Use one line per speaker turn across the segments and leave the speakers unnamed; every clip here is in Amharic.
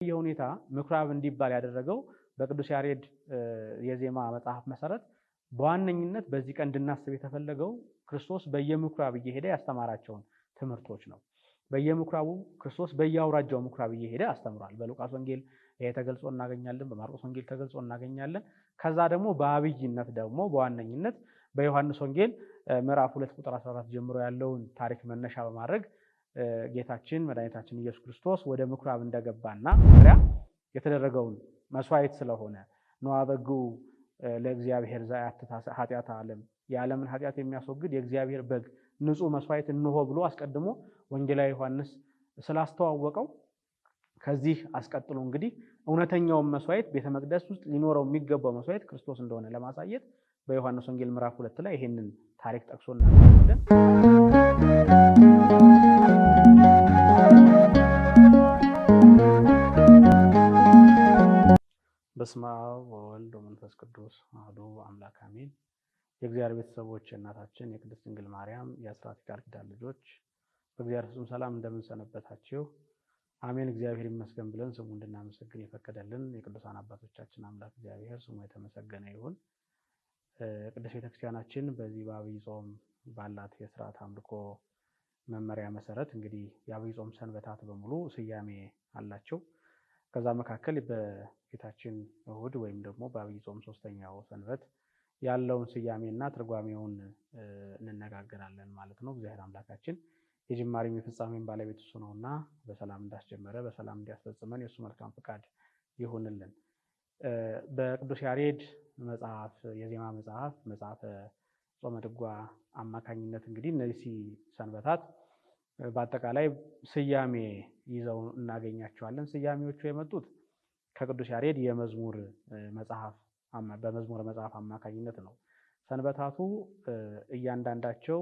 የሁኔታ ምኩራብ እንዲባል ያደረገው በቅዱስ ያሬድ የዜማ መጽሐፍ መሰረት በዋነኝነት በዚህ ቀን እንድናስብ የተፈለገው ክርስቶስ በየምኩራብ እየሄደ ያስተማራቸውን ትምህርቶች ነው። በየምኩራቡ ክርስቶስ በየአውራጃው ምኩራብ እየሄደ አስተምሯል። በሉቃስ ወንጌል ይሄ ተገልጾ እናገኛለን፣ በማርቆስ ወንጌል ተገልጾ እናገኛለን። ከዛ ደግሞ በአብይነት ደግሞ በዋነኝነት በዮሐንስ ወንጌል ምዕራፍ 2 ቁጥር 14 ጀምሮ ያለውን ታሪክ መነሻ በማድረግ ጌታችን መድኃኒታችን ኢየሱስ ክርስቶስ ወደ ምኩራብ እንደገባና መሪያ የተደረገውን መስዋዕት ስለሆነ ነዋ በጉ ለእግዚአብሔር ዘያትታ ኃጢአተ ዓለም የዓለምን ኃጢአት የሚያስወግድ የእግዚአብሔር በግ ንጹህ መስዋዕት እንሆ ብሎ አስቀድሞ ወንጌላዊ ዮሐንስ ስላስተዋወቀው ከዚህ አስቀጥሎ እንግዲህ እውነተኛውን መስዋዕት ቤተ መቅደስ ውስጥ ሊኖረው የሚገባው መስዋዕት ክርስቶስ እንደሆነ ለማሳየት በዮሐንስ ወንጌል ምዕራፍ 2 ላይ ይሄንን ታሪክ ጠቅሶ እናገኛለን። በስመ አብ ወወልድ ወመንፈስ ቅዱስ አሐዱ አምላክ አሜን። የእግዚአብሔር ቤተሰቦች እናታችን የቅድስት ድንግል ማርያም የአስራት ቃል ኪዳን ልጆች በእግዚአብሔር ፍጹም ሰላም እንደምንሰነበታችሁ አሜን። እግዚአብሔር ይመስገን ብለን ስሙ እንድናመሰግን የፈቀደልን የቅዱሳን አባቶቻችን አምላክ እግዚአብሔር ስሙ የተመሰገነ ይሁን። ቅድስት ቤተክርስቲያናችን በዚህ በአብይ ጾም ባላት የሥርዓት አምልኮ መመሪያ መሰረት እንግዲህ የአብይ ጾም ሰንበታት በሙሉ ስያሜ አላቸው። ከዛ መካከል በጌታችን እሁድ ወይም ደግሞ በአብይ ጾም ሶስተኛው ሰንበት ያለውን ስያሜና ትርጓሜውን እንነጋገራለን ማለት ነው። እግዚአብሔር አምላካችን የጅማሬም የፍጻሜም ባለቤት እሱ ነውና በሰላም እንዳስጀመረ በሰላም እንዲያስፈጽመን የእሱ መልካም ፈቃድ ይሁንልን። በቅዱስ ያሬድ መጽሐፍ የዜማ መጽሐፈ ጾመ ድጓ አማካኝነት እንግዲህ እነዚህ ሰንበታት በአጠቃላይ ስያሜ ይዘው እናገኛቸዋለን። ስያሜዎቹ የመጡት ከቅዱስ ያሬድ የመዝሙር መጽሐፍ በመዝሙር መጽሐፍ አማካኝነት ነው። ሰንበታቱ እያንዳንዳቸው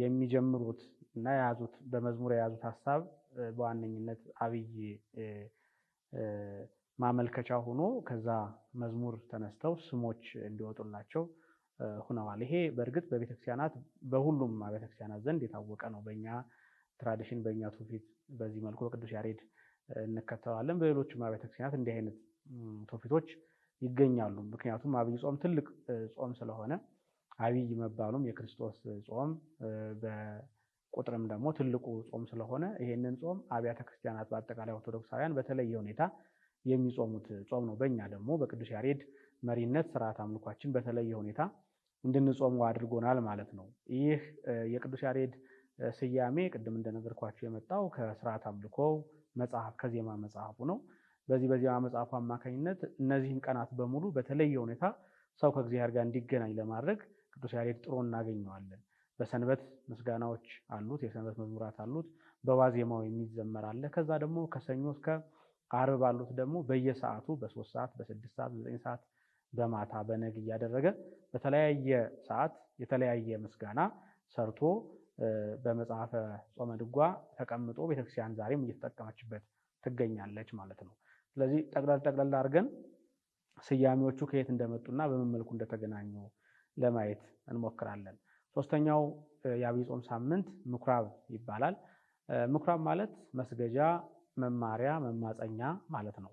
የሚጀምሩት እና የያዙት በመዝሙር የያዙት ሐሳብ በዋነኝነት አብይ ማመልከቻ ሆኖ ከዛ መዝሙር ተነስተው ስሞች እንዲወጡላቸው ሆነዋል። ይሄ በእርግጥ በቤተክርስቲያናት በሁሉም ቤተክርስቲያናት ዘንድ የታወቀ ነው። በእኛ ትራዲሽን በእኛ ትውፊት በዚህ መልኩ በቅዱስ ያሬድ እንከተላለን። በሌሎችም ቤተክርስቲያናት እንዲህ አይነት ትውፊቶች ይገኛሉ። ምክንያቱም አብይ ጾም ትልቅ ጾም ስለሆነ አብይ መባሉም የክርስቶስ ጾም በቁጥርም ደግሞ ትልቁ ጾም ስለሆነ ይሄንን ጾም አብያተ ክርስቲያናት በአጠቃላይ ኦርቶዶክሳውያን በተለየ ሁኔታ የሚጾሙት ጾም ነው። በእኛ ደግሞ በቅዱስ ያሬድ መሪነት ስርዓት አምልኳችን በተለየ ሁኔታ እንድንጾሙ አድርጎናል ማለት ነው። ይህ የቅዱስ ያሬድ ስያሜ ቅድም እንደነገርኳችሁ የመጣው ከስርዓት አምልኮ መጽሐፍ ከዜማ መጽሐፉ ነው። በዜማ መጽሐፉ አማካኝነት እነዚህን ቀናት በሙሉ በተለየ ሁኔታ ሰው ከእግዚአብሔር ጋር እንዲገናኝ ለማድረግ ቅዱስ ያሬድ ጥሮ እናገኘዋለን። በሰንበት ምስጋናዎች አሉት፣ የሰንበት መዝሙራት አሉት፣ በዋዜማው የሚዘመር አለ። ከዛ ደግሞ ከሰኞ እስከ ዓርብ ባሉት ደግሞ በየሰዓቱ በ3 ሰዓት፣ በ6 ሰዓት፣ በ9 ሰዓት በማታ በነግ እያደረገ በተለያየ ሰዓት የተለያየ ምስጋና ሰርቶ በመጽሐፈ ጾመ ድጓ ተቀምጦ ቤተክርስቲያን ዛሬም እየተጠቀመችበት ትገኛለች ማለት ነው። ስለዚህ ጠቅለል አድርገን ስያሜዎቹ ከየት እንደመጡና በምን መልኩ እንደተገናኙ ለማየት እንሞክራለን። ሶስተኛው የአብይ ጾም ሳምንት ምኩራብ ይባላል። ምኩራብ ማለት መስገጃ፣ መማሪያ፣ መማፀኛ ማለት ነው።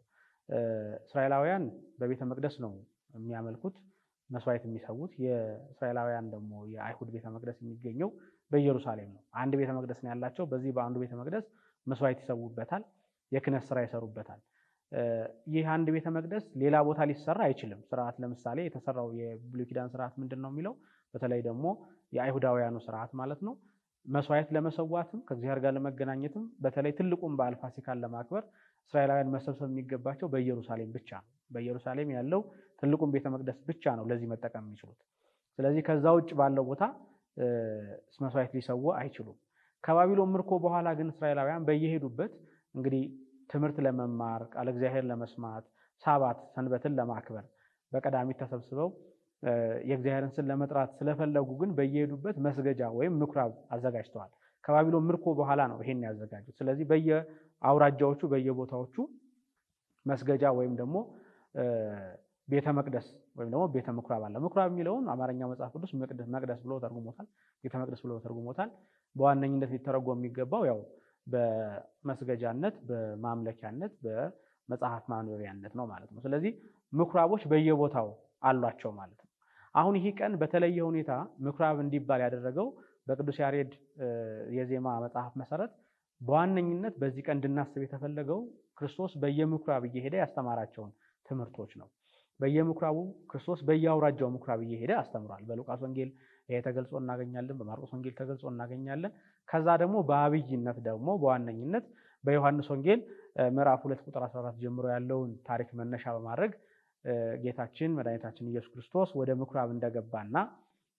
እስራኤላውያን በቤተ መቅደስ ነው የሚያመልኩት መስዋዕት የሚሰዉት። የእስራኤላውያን ደግሞ የአይሁድ ቤተ መቅደስ የሚገኘው በኢየሩሳሌም ነው። አንድ ቤተ መቅደስ ነው ያላቸው። በዚህ በአንዱ ቤተ መቅደስ መስዋዕት ይሰዉበታል፣ የክህነት ስራ ይሰሩበታል። ይህ አንድ ቤተ መቅደስ ሌላ ቦታ ሊሰራ አይችልም። ስርዓት ለምሳሌ የተሰራው የብሉይ ኪዳን ስርዓት ምንድን ነው የሚለው በተለይ ደግሞ የአይሁዳውያኑ ስርዓት ማለት ነው መስዋዕት ለመሰዋትም ከእግዚአብሔር ጋር ለመገናኘትም በተለይ ትልቁን በዓል ፋሲካን ለማክበር እስራኤላውያን መሰብሰብ የሚገባቸው በኢየሩሳሌም ብቻ ነው። በኢየሩሳሌም ያለው ትልቁን ቤተ መቅደስ ብቻ ነው ለዚህ መጠቀም የሚችሉት። ስለዚህ ከዛ ውጭ ባለው ቦታ መስዋዕት ሊሰዉ አይችሉም። ከባቢሎን ምርኮ በኋላ ግን እስራኤላውያን በየሄዱበት እንግዲህ ትምህርት ለመማር ቃለ እግዚአብሔር ለመስማት ሳባት ሰንበትን ለማክበር በቀዳሚት ተሰብስበው የእግዚአብሔርን ስም ለመጥራት ስለፈለጉ ግን በየሄዱበት መስገጃ ወይም ምኩራብ አዘጋጅተዋል። ከባቢሎን ምርኮ በኋላ ነው ይሄን ያዘጋጁት። ስለዚህ በየአውራጃዎቹ በየቦታዎቹ መስገጃ ወይም ደግሞ ቤተ መቅደስ ወይም ደግሞ ቤተ ምኩራብ አለ። ምኩራብ የሚለውን አማርኛ መጽሐፍ ቅዱስ መቅደስ ብሎ ተርጉሞታል፣ ቤተ መቅደስ ብሎ ተርጉሞታል። በዋነኝነት ሊተረጎም የሚገባው ያው በመስገጃነት፣ በማምለኪያነት፣ በመጽሐፍ ማንበቢያነት ነው ማለት ነው። ስለዚህ ምኩራቦች በየቦታው አሏቸው ማለት ነው። አሁን ይህ ቀን በተለየ ሁኔታ ምኩራብ እንዲባል ያደረገው በቅዱስ ያሬድ የዜማ መጽሐፍ መሰረት በዋነኝነት በዚህ ቀን እንድናስብ የተፈለገው ክርስቶስ በየምኩራብ እየሄደ ያስተማራቸውን ትምህርቶች ነው። በየምኩራቡ ክርስቶስ በየአውራጃው ምኩራብ እየሄደ አስተምሯል። በሉቃስ ወንጌል ይሄ ተገልጾ እናገኛለን። በማርቆስ ወንጌል ተገልጾ እናገኛለን። ከዛ ደግሞ በአብይነት ደግሞ በዋነኝነት በዮሐንስ ወንጌል ምዕራፍ 2 ቁጥር 14 ጀምሮ ያለውን ታሪክ መነሻ በማድረግ ጌታችን መድኃኒታችን ኢየሱስ ክርስቶስ ወደ ምኩራብ እንደገባና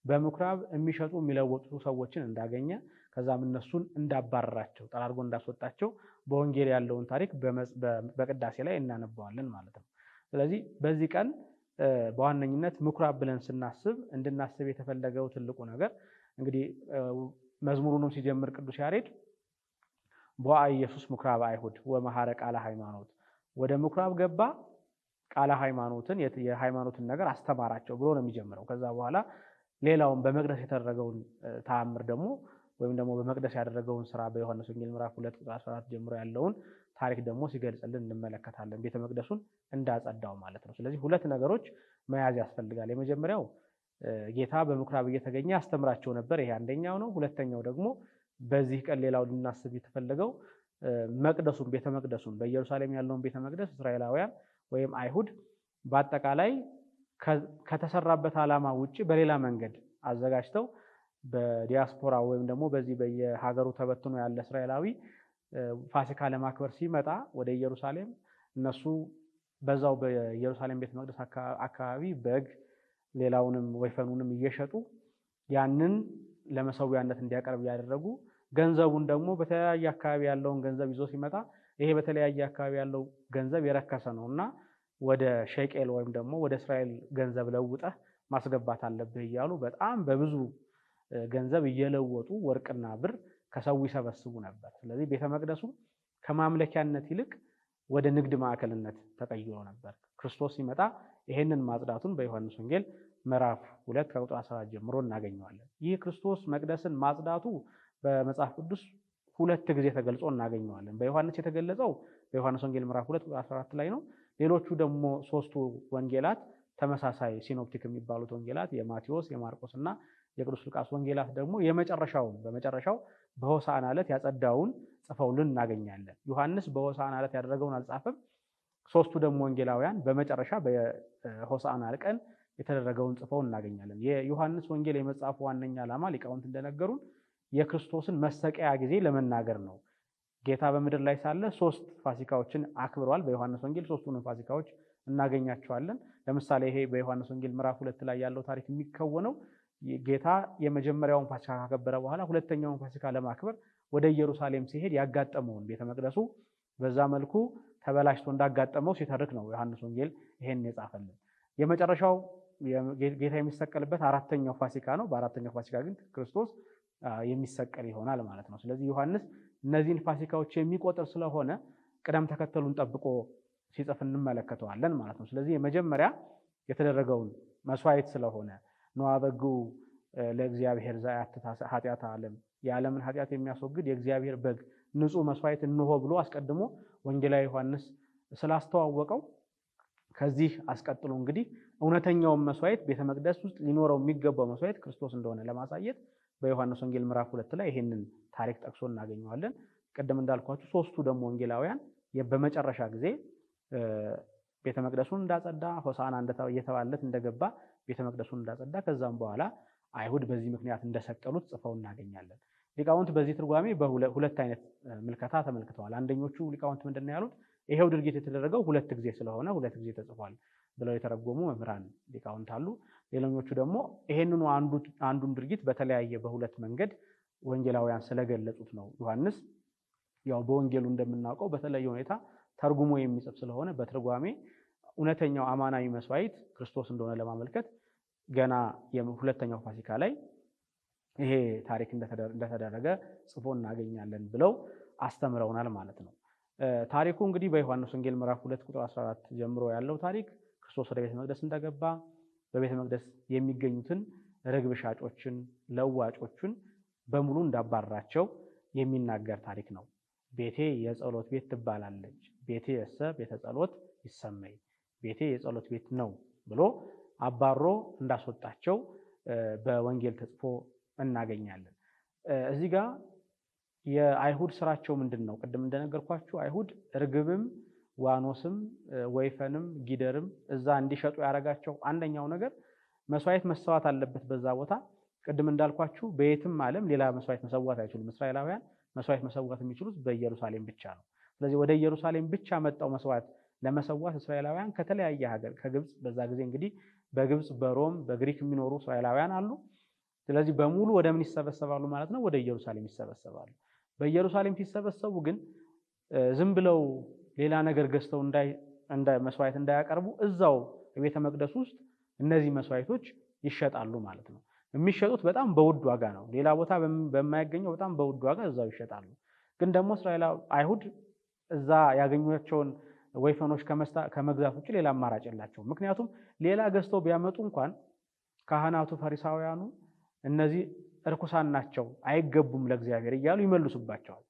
በምኩራብ የሚሸጡ የሚለወጡ ሰዎችን እንዳገኘ ከዛም እነሱን እንዳባረራቸው ጠራርጎ እንዳስወጣቸው በወንጌል ያለውን ታሪክ በቅዳሴ ላይ እናነባዋለን ማለት ነው። ስለዚህ በዚህ ቀን በዋነኝነት ምኩራብ ብለን ስናስብ እንድናስብ የተፈለገው ትልቁ ነገር እንግዲህ መዝሙሩንም ሲጀምር ቅዱስ ያሬድ ቦአ ኢየሱስ ምኩራብ አይሁድ ወመሐረ ቃለ ሃይማኖት፣ ወደ ምኩራብ ገባ ቃለ ሃይማኖትን የሃይማኖትን ነገር አስተማራቸው ብሎ ነው የሚጀምረው። ከዛ በኋላ ሌላውን በመቅደስ የተደረገውን ተአምር ደግሞ ወይም ደግሞ በመቅደስ ያደረገውን ስራ በዮሐንስ ወንጌል ምዕራፍ 2 ቁጥር 14 ጀምሮ ያለውን ታሪክ ደግሞ ሲገልጽልን እንመለከታለን። ቤተ መቅደሱን እንዳጸዳው ማለት ነው። ስለዚህ ሁለት ነገሮች መያዝ ያስፈልጋል። የመጀመሪያው ጌታ በምኩራብ እየተገኘ ያስተምራቸው ነበር። ይሄ አንደኛው ነው። ሁለተኛው ደግሞ በዚህ ቀን ሌላው ልናስብ የተፈለገው መቅደሱን ቤተ መቅደሱን በኢየሩሳሌም ያለውን ቤተ መቅደስ እስራኤላውያን ወይም አይሁድ በአጠቃላይ ከተሰራበት ዓላማ ውጪ በሌላ መንገድ አዘጋጅተው በዲያስፖራ ወይም ደግሞ በዚህ በየሀገሩ ተበትኖ ያለ እስራኤላዊ ፋሲካ ለማክበር ሲመጣ ወደ ኢየሩሳሌም እነሱ በዛው በኢየሩሳሌም ቤተ መቅደስ አካባቢ በግ ሌላውንም ወይፈኑንም እየሸጡ ያንን ለመሰዊያነት እንዲያቀርብ ያደረጉ ገንዘቡን ደግሞ በተለያየ አካባቢ ያለውን ገንዘብ ይዞ ሲመጣ ይሄ በተለያየ አካባቢ ያለው ገንዘብ የረከሰ ነውና ወደ ሸቄል ወይም ደግሞ ወደ እስራኤል ገንዘብ ለውጠህ ማስገባት አለብህ እያሉ በጣም በብዙ ገንዘብ እየለወጡ ወርቅና ብር ከሰው ይሰበስቡ ነበር። ስለዚህ ቤተ መቅደሱ ከማምለኪያነት ይልቅ ወደ ንግድ ማዕከልነት ተቀይሮ ነበር። ክርስቶስ ሲመጣ ይሄንን ማጽዳቱን በዮሐንስ ወንጌል ምዕራፍ 2 ከቁጥር 14 ጀምሮ እናገኘዋለን። ይህ ክርስቶስ መቅደስን ማጽዳቱ በመጽሐፍ ቅዱስ ሁለት ጊዜ ተገልጾ እናገኘዋለን። በዮሐንስ የተገለጸው በዮሐንስ ወንጌል ምዕራፍ 2 ቁጥር 14 ላይ ነው። ሌሎቹ ደግሞ ሶስቱ ወንጌላት ተመሳሳይ ሲኖፕቲክ የሚባሉት ወንጌላት የማቴዎስ፣ የማርቆስ እና የቅዱስ ሉቃስ ወንጌላት ደግሞ በመጨረሻው በሆሳዕና ዕለት ያጸዳውን ጽፈውልን እናገኛለን። ዮሐንስ በሆሳዕና ዕለት ያደረገውን አልጻፈም። ሶስቱ ደግሞ ወንጌላውያን በመጨረሻ በሆሳዕና ቀን የተደረገውን ጽፈው እናገኛለን። የዮሐንስ ወንጌል የመጻፉ ዋነኛ ዓላማ ሊቃውንት እንደነገሩን የክርስቶስን መሰቀያ ጊዜ ለመናገር ነው። ጌታ በምድር ላይ ሳለ 3 ፋሲካዎችን አክብሯል። በዮሐንስ ወንጌል 3ቱንም ፋሲካዎች እናገኛቸዋለን። ለምሳሌ ይሄ በዮሐንስ ወንጌል ምዕራፍ 2 ላይ ያለው ታሪክ የሚከወነው ጌታ የመጀመሪያውን ፋሲካ ካከበረ በኋላ ሁለተኛውን ፋሲካ ለማክበር ወደ ኢየሩሳሌም ሲሄድ ያጋጠመውን ቤተ መቅደሱ በዛ መልኩ ተበላሽቶ እንዳጋጠመው ሲተርክ ነው ዮሐንስ ወንጌል ይሄን የጻፈልን። የመጨረሻው ጌታ የሚሰቀልበት 4ኛው ፋሲካ ነው። በ4ኛው ፋሲካ ግን ክርስቶስ የሚሰቀል ይሆናል ማለት ነው። ስለዚህ ዮሐንስ እነዚህን ፋሲካዎች የሚቆጥር ስለሆነ ቅደም ተከተሉን ጠብቆ ሲጽፍ እንመለከተዋለን ማለት ነው። ስለዚህ የመጀመሪያ የተደረገውን መስዋዕት ስለሆነ ነዋ በጉ ለእግዚአብሔር ዘያትታ ኃጢአተ ዓለም፣ የዓለምን ኃጢአት የሚያስወግድ የእግዚአብሔር በግ ንጹህ መስዋዕት እንሆ ብሎ አስቀድሞ ወንጌላዊ ዮሐንስ ስላስተዋወቀው ከዚህ አስቀጥሎ እንግዲህ እውነተኛውን መስዋዕት ቤተ መቅደስ ውስጥ ሊኖረው የሚገባው መስዋዕት ክርስቶስ እንደሆነ ለማሳየት በዮሐንስ ወንጌል ምዕራፍ 2 ላይ ይሄንን ታሪክ ጠቅሶ እናገኘዋለን። ቅድም እንዳልኳችሁ ሶስቱ ደግሞ ወንጌላውያን በመጨረሻ ጊዜ ቤተ መቅደሱን እንዳጸዳ ሆሳዕና እየተባለለት እንደገባ ቤተ መቅደሱን እንዳጸዳ ከዛም በኋላ አይሁድ በዚህ ምክንያት እንደሰቀሉት ጽፈው እናገኛለን። ሊቃውንት በዚህ ትርጓሜ በሁለት አይነት ምልከታ ተመልክተዋል። አንደኞቹ ሊቃውንት ምንድነው ያሉት? ይሄው ድርጊት የተደረገው 2 ጊዜ ስለሆነ 2 ጊዜ ተጽፏል ብለው የተረጎሙ መምህራን ሊቃውንት አሉ። ሌሎኞቹ ደግሞ ይሄንኑ አንዱን ድርጊት በተለያየ በሁለት መንገድ ወንጌላውያን ስለገለጹት ነው። ዮሐንስ ያው በወንጌሉ እንደምናውቀው በተለየ ሁኔታ ተርጉሞ የሚጽፍ ስለሆነ በትርጓሜ እውነተኛው አማናዊ መስዋዕት ክርስቶስ እንደሆነ ለማመልከት ገና የሁለተኛው ፋሲካ ላይ ይሄ ታሪክ እንደተደረገ ጽፎ እናገኛለን ብለው አስተምረውናል ማለት ነው። ታሪኩ እንግዲህ በዮሐንስ ወንጌል ምዕራፍ 2 ቁጥር 14 ጀምሮ ያለው ታሪክ ክርስቶስ ወደ ቤተ መቅደስ እንደገባ በቤተ መቅደስ የሚገኙትን ርግብ ሻጮችን፣ ለዋጮችን በሙሉ እንዳባረራቸው የሚናገር ታሪክ ነው። ቤቴ የጸሎት ቤት ትባላለች፣ ቤቴ የሰ ቤተ ጸሎት ይሰመይ፣ ቤቴ የጸሎት ቤት ነው ብሎ አባሮ እንዳስወጣቸው በወንጌል ተጽፎ እናገኛለን። እዚህ ጋር የአይሁድ ስራቸው ምንድነው? ቅድም እንደነገርኳችሁ አይሁድ ርግብም ዋኖስም ወይፈንም ጊደርም እዛ እንዲሸጡ ያደረጋቸው አንደኛው ነገር መስዋዕት መሰዋት አለበት በዛ ቦታ። ቅድም እንዳልኳችሁ በየትም ዓለም ሌላ መስዋዕት መሰዋት አይችሉም። እስራኤላውያን መስዋዕት መሰዋት የሚችሉት በኢየሩሳሌም ብቻ ነው። ስለዚህ ወደ ኢየሩሳሌም ብቻ መጣው መስዋዕት ለመሰዋት እስራኤላውያን ከተለያየ ሀገር ከግብጽ፣ በዛ ጊዜ እንግዲህ በግብጽ በሮም በግሪክ የሚኖሩ እስራኤላውያን አሉ። ስለዚህ በሙሉ ወደ ምን ይሰበሰባሉ ማለት ነው? ወደ ኢየሩሳሌም ይሰበሰባሉ። በኢየሩሳሌም ሲሰበሰቡ ግን ዝም ብለው ሌላ ነገር ገዝተው እንዳይ መስዋዕት እንዳያቀርቡ እዛው በቤተ መቅደስ ውስጥ እነዚህ መስዋዕቶች ይሸጣሉ ማለት ነው። የሚሸጡት በጣም በውድ ዋጋ ነው። ሌላ ቦታ በማይገኘው በጣም በውድ ዋጋ እዛው ይሸጣሉ። ግን ደግሞ እስራኤላዊ አይሁድ እዛ ያገኟቸውን ወይፈኖች ከመግዛት ውጭ ሌላ አማራጭ የላቸውም። ምክንያቱም ሌላ ገዝተው ቢያመጡ እንኳን ካህናቱ ፈሪሳውያኑ እነዚህ እርኩሳን ናቸው አይገቡም ለእግዚአብሔር እያሉ ይመልሱባቸዋል።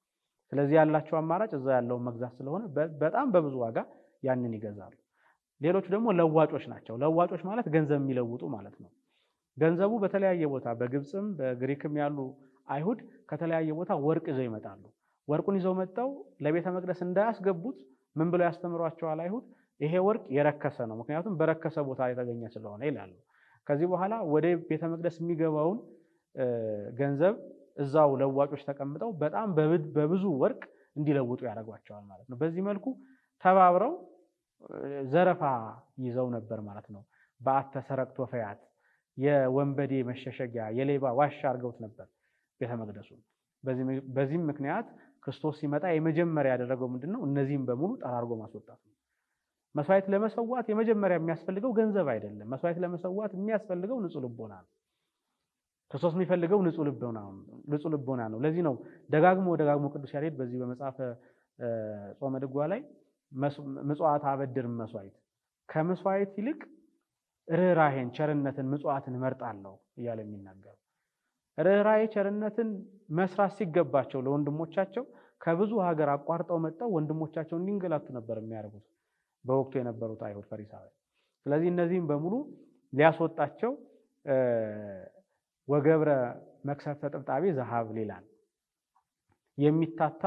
ስለዚህ ያላቸው አማራጭ እዛ ያለውን መግዛት ስለሆነ በጣም በብዙ ዋጋ ያንን ይገዛሉ። ሌሎቹ ደግሞ ለዋጮች ናቸው። ለዋጮች ማለት ገንዘብ የሚለውጡ ማለት ነው። ገንዘቡ በተለያየ ቦታ በግብጽም በግሪክም ያሉ አይሁድ ከተለያየ ቦታ ወርቅ ይዘው ይመጣሉ። ወርቁን ይዘው መጣው ለቤተ መቅደስ እንዳያስገቡት ምን ብለው ያስተምሯቸዋል አይሁድ? ይሄ ወርቅ የረከሰ ነው፣ ምክንያቱም በረከሰ ቦታ የተገኘ ስለሆነ ይላሉ። ከዚህ በኋላ ወደ ቤተ መቅደስ የሚገባውን ገንዘብ እዛው ለዋጮች ተቀምጠው በጣም በብዙ ወርቅ እንዲለውጡ ያደርጓቸዋል ማለት ነው። በዚህ መልኩ ተባብረው ዘረፋ ይዘው ነበር ማለት ነው። በአተ ሰረቅቶ ፈያት የወንበዴ መሸሸጊያ የሌባ ዋሻ አድርገውት ነበር ቤተ መቅደሱ። በዚህም ምክንያት ክርስቶስ ሲመጣ የመጀመሪያ ያደረገው ምንድነው? እነዚህም በሙሉ ጠራርጎ ማስወጣት ነው። መስዋዕት ለመሰዋት የመጀመሪያ የሚያስፈልገው ገንዘብ አይደለም። መስዋዕት ለመሰዋት የሚያስፈልገው ንጹህ ልቦና ነው። ክርስቶስ የሚፈልገው ንጹህ ልቦና ነው። ለዚህ ነው ደጋግሞ ቅዱስ ያሬድ በዚህ በመጽሐፈ ጾመ ድጓ ላይ ምጽዋት አበድር መስዋዕት ከመስዋዕት ይልቅ ርህራሄን፣ ቸርነትን፣ ምጽዋትን እመርጣለሁ እያለ የሚናገር ርህራሄ ቸርነትን መስራት ሲገባቸው ለወንድሞቻቸው ከብዙ ሀገር አቋርጠው መጣው ወንድሞቻቸው እንዲንገላቱ ነበር የሚያደርጉት በወቅቱ የነበሩት አይሁድ ፈሪሳውያን። ስለዚህ እነዚህም በሙሉ ሊያስወጣቸው ወገብረ መክሰፍተ ጥብጣቤ ዘሀብ ይላል። የሚታታ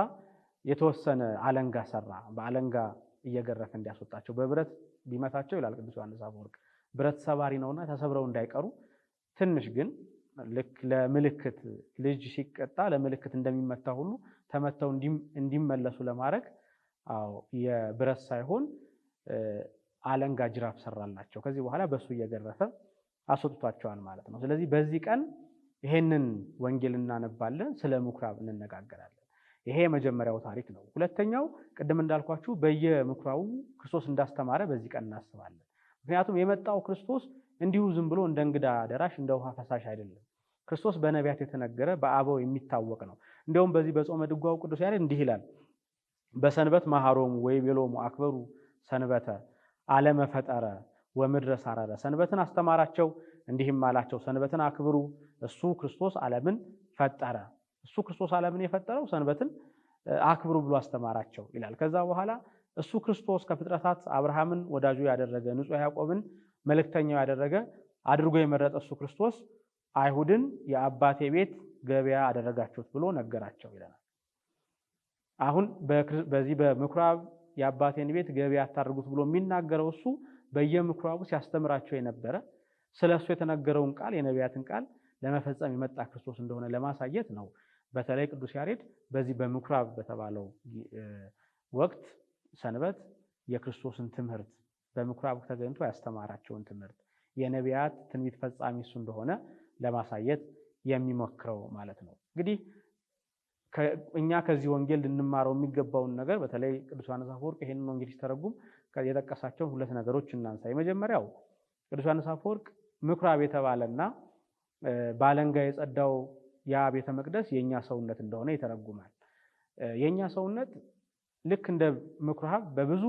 የተወሰነ አለንጋ ሰራ፣ በአለንጋ እየገረፈ እንዲያስወጣቸው በብረት ቢመታቸው ይላል ቅዱስ ዮሐንስ አፈወርቅ። ብረት ሰባሪ ነውና ተሰብረው እንዳይቀሩ ትንሽ ግን ልክ ለምልክት ልጅ ሲቀጣ ለምልክት እንደሚመታ ሁሉ ተመተው እንዲመለሱ ለማድረግ የብረት ሳይሆን አለንጋ ጅራፍ ሰራላቸው። ከዚህ በኋላ በሱ እየገረፈ አስወጥቷቸዋል ማለት ነው። ስለዚህ በዚህ ቀን ይሄንን ወንጌል እናነባለን፣ ስለ ምኩራብ እንነጋገራለን። ይሄ የመጀመሪያው ታሪክ ነው። ሁለተኛው ቅድም እንዳልኳችሁ በየምኩራቡ ክርስቶስ እንዳስተማረ በዚህ ቀን እናስባለን። ምክንያቱም የመጣው ክርስቶስ እንዲሁ ዝም ብሎ እንደ እንግዳ ደራሽ እንደ ውሃ ፈሳሽ አይደለም። ክርስቶስ በነቢያት የተነገረ በአበው የሚታወቅ ነው። እንደውም በዚህ በጾመ ድጓው ቅዱስ ያሬድ እንዲህ ይላል። በሰንበት መሃሮሙ ወይቤሎሙ አክበሩ ሰንበተ ዓለመ ፈጠረ ወምድረ ሳረረ። ሰንበትን አስተማራቸው እንዲህም አላቸው፣ ሰንበትን አክብሩ፣ እሱ ክርስቶስ ዓለምን ፈጠረ። እሱ ክርስቶስ ዓለምን የፈጠረው ሰንበትን አክብሩ ብሎ አስተማራቸው ይላል። ከዛ በኋላ እሱ ክርስቶስ ከፍጥረታት አብርሃምን ወዳጁ ያደረገ ንጹሕ ያዕቆብን መልእክተኛው ያደረገ አድርጎ የመረጠ እሱ ክርስቶስ አይሁድን የአባቴ ቤት ገበያ አደረጋችሁት ብሎ ነገራቸው ይላል። አሁን በዚህ በምኩራብ የአባቴን ቤት ገበያ አታድርጉት ብሎ የሚናገረው እሱ በየምኩራቡ ሲያስተምራቸው የነበረ ስለሱ የተነገረውን ቃል የነቢያትን ቃል ለመፈጸም የመጣ ክርስቶስ እንደሆነ ለማሳየት ነው። በተለይ ቅዱስ ያሬድ በዚህ በምኩራብ በተባለው ወቅት ሰንበት የክርስቶስን ትምህርት በምኩራብ ተገኝቶ ያስተማራቸውን ትምህርት የነቢያት ትንቢት ፈጻሚ እሱ እንደሆነ ለማሳየት የሚሞክረው ማለት ነው። እንግዲህ እኛ ከዚህ ወንጌል ልንማረው የሚገባውን ነገር በተለይ ቅዱስ ዮሐንስ አፈወርቅ ይሄንን ወንጌል ሲተረጉም የጠቀሳቸውን ሁለት ነገሮች እናንሳ። የመጀመሪያው ቅዱስ ዮሐንስ አፈወርቅ ምኩራብ የተባለና ባለንጋ የጸዳው ያ ቤተ መቅደስ የኛ ሰውነት እንደሆነ ይተረጉማል። የኛ ሰውነት ልክ እንደ ምኩራብ በብዙ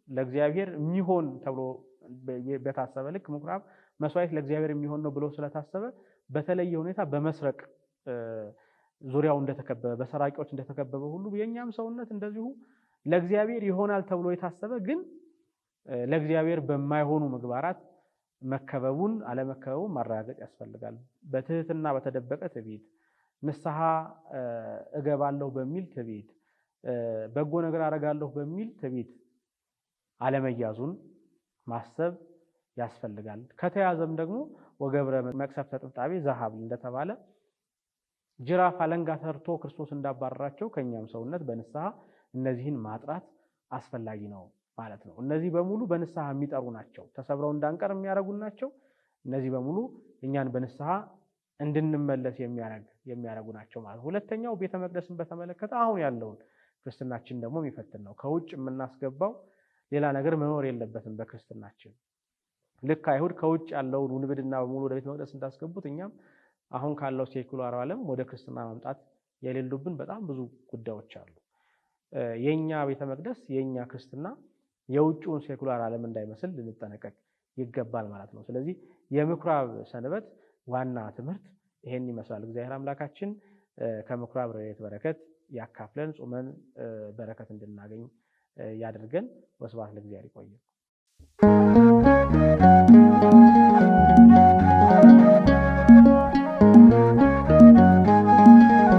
ለእግዚአብሔር የሚሆን ተብሎ በታሰበ ልክ ምኩራብ መስዋዕት ለእግዚአብሔር የሚሆን ነው ብሎ ስለታሰበ በተለየ ሁኔታ በመስረቅ ዙሪያው እንደተከበበ በሰራቂዎች እንደተከበበ ሁሉ የኛም ሰውነት እንደዚሁ ለእግዚአብሔር ይሆናል ተብሎ የታሰበ ግን ለእግዚአብሔር በማይሆኑ ምግባራት መከበቡን አለመከበቡን ማረጋገጥ ያስፈልጋል። በትህትና በተደበቀ ትዕቢት፣ ንስሐ እገባለሁ በሚል ትዕቢት፣ በጎ ነገር አደርጋለሁ በሚል ትዕቢት አለመያዙን ማሰብ ያስፈልጋል። ከተያዘም ደግሞ ወገብረ መቅሰፍተ ጥብጣቤ ዘሀብል እንደተባለ ጅራፍ አለንጋ ተርቶ ክርስቶስ እንዳባረራቸው ከኛም ሰውነት በንስሐ እነዚህን ማጥራት አስፈላጊ ነው ማለት ነው። እነዚህ በሙሉ በንስሐ የሚጠሩ ናቸው። ተሰብረው እንዳንቀር የሚያደርጉ ናቸው። እነዚህ በሙሉ እኛን በንስሐ እንድንመለስ የሚያደርጉ ናቸው ማለት ነው። ሁለተኛው ቤተ መቅደስን በተመለከተ አሁን ያለውን ክርስትናችን ደግሞ የሚፈትን ነው። ከውጭ የምናስገባው ሌላ ነገር መኖር የለበትም በክርስትናችን። ልክ አይሁድ ከውጭ ያለውን ውንብድና በሙሉ ወደ ቤተ መቅደስ እንዳስገቡት እኛም አሁን ካለው ሴኩላር ዓለም ወደ ክርስትና ማምጣት የሌሉብን በጣም ብዙ ጉዳዮች አሉ። የኛ ቤተ መቅደስ የኛ ክርስትና የውጭውን ሴኩላር ዓለም እንዳይመስል ልንጠነቀቅ ይገባል ማለት ነው። ስለዚህ የምኩራብ ሰንበት ዋና ትምህርት ይሄን ይመስላል። እግዚአብሔር አምላካችን ከምኩራብ ረድኤት በረከት ያካፍለን፣ ጾመን በረከት እንድናገኝ ያድርገን። ወስብሐት ለእግዚአብሔር። ይቆየን።